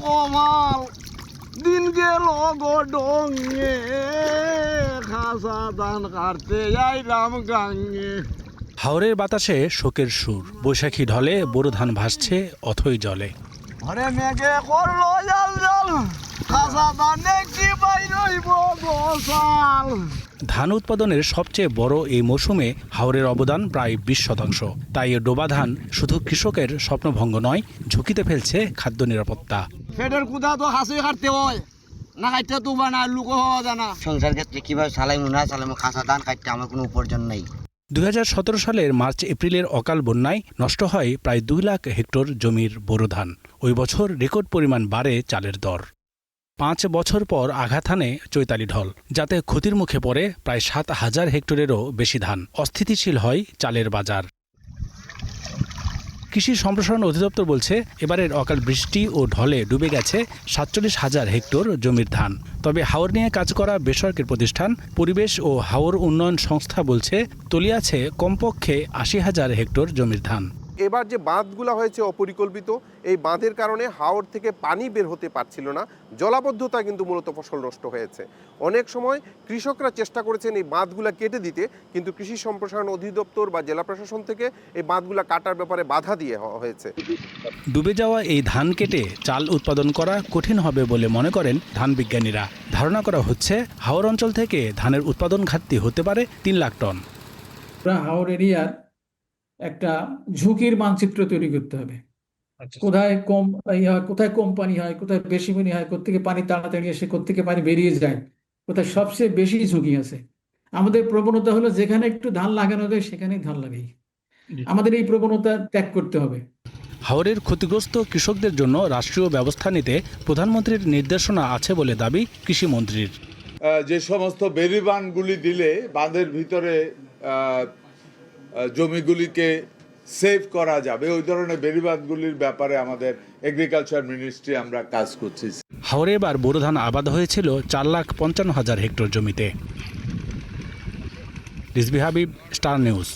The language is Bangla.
কমাল দিন গেল গো ডঙ্গে খাসা ধান কাটতে যাইলাম গাঙ্গে। হাওরের বাতাসে শোকের সুর, বৈশাখী ঢলে বোরো ধান ভাসছে অথই জলে। ঘরে মেঘে করলো জাল জাল খাসা ধানে কি বাইরইব গোসাল। ধান উৎপাদনের সবচেয়ে বড় এই মৌসুমে হাওরের অবদান প্রায় 20%। তাই এ ডোবা ধান শুধু কৃষকের স্বপ্নভঙ্গ নয়, ঝুঁকিতে ফেলছে খাদ্য নিরাপত্তা। পেটের কুদা তো হাসি কাটতে হয় না, কাটতে তো বানা লুকো হওয়া জানা। সংসার ক্ষেত্রে কিভাবে চালাই মনে হয় চালাই, খাসা ধান কাটতে আমার কোনো উপার্জন নেই। 2017 সালের মার্চ এপ্রিলের অকাল বন্যায় নষ্ট হয় প্রায় 2 লাখ হেক্টর জমির বোরো ধান। ওই বছর রেকর্ড পরিমাণ বাড়ে চালের দর। 5 বছর পর আঘাত হানে চৈতালি ঢল, যাতে ক্ষতির মুখে পড়ে প্রায় 7,000 হেক্টরেরও বেশি ধান। অস্থিতিশীল হয় চালের বাজার। কৃষি সম্প্রসারণ অধিদপ্তর বলছে, এবারের অকাল বৃষ্টি ও ঢলে ডুবে গেছে 47,000 হেক্টর জমির ধান। তবে হাওর নিয়ে কাজ করা বেসরকারি প্রতিষ্ঠান পরিবেশ ও হাওর উন্নয়ন সংস্থা বলছে, তলিয়ে কমপক্ষে 80,000 হেক্টর জমির ধান। এবার যে বাঁধগুলো হয়েছে অপরিকল্পিত, এই বাঁধের কারণে হাওর থেকে পানি বের হতে পারছিল না, জলাবদ্ধতা কিন্তু মূলত ফসল নষ্ট হয়েছে। অনেক সময় কৃষকরা চেষ্টা করেছেন এই বাঁধগুলো কেটে দিতে, কিন্তু কৃষি সম্প্রসারণ অধিদপ্তর বা জেলা প্রশাসন থেকে এই বাঁধগুলো কাটার ব্যাপারে বাধা দিয়ে হয়েছে। ডুবে যাওয়া এই ধান কেটে চাল উৎপাদন করা কঠিন হবে বলে মনে করেন ধান বিজ্ঞানীরা। ধারণা করা হচ্ছে, হাওর অঞ্চল থেকে ধানের উৎপাদন ঘাটতি হতে পারে 3 লাখ টন। হাওর এরিয়ার একটা ঝুঁকির মানচিত্র তৈরি করতে হবে। কোথায় কম কোথায় কম পানি হয়, কোথায় বেশি পানি হয়, কোত্থেকে পানি তাড়াতাড়ি এসে কোত্থেকে পানি বেরিয়ে যায়, কোথায় সবচেয়ে বেশি ঝুঁকি আছে। আমাদের প্রবণতা হলো যেখানে একটু ধান লাগানো যায় সেখানেই ধান লাগাই। আমাদের এই প্রবণতা ত্যাগ করতে হবে। হাওরের ক্ষতিগ্রস্ত কৃষকদের জন্য রাষ্ট্রীয় ব্যবস্থা নিতে প্রধানমন্ত্রীর নির্দেশনা আছে বলে দাবি কৃষিমন্ত্রীর। যে সমস্ত বেড়িবাঁধগুলি দিলে বাঁধের ভিতরে জমিগুলিকে সেভ করা যাবে, ওই ধরনের বেড়িবাঁধগুলির ব্যাপারে আমাদের এগ্রিকালচার মিনিস্ট্রি আমরা কাজ করছি। হাওরে এবার বোরো ধান আবাদ হয়েছিল 4,55,000 হেক্টর জমিতে। Rizvi Habib, star news.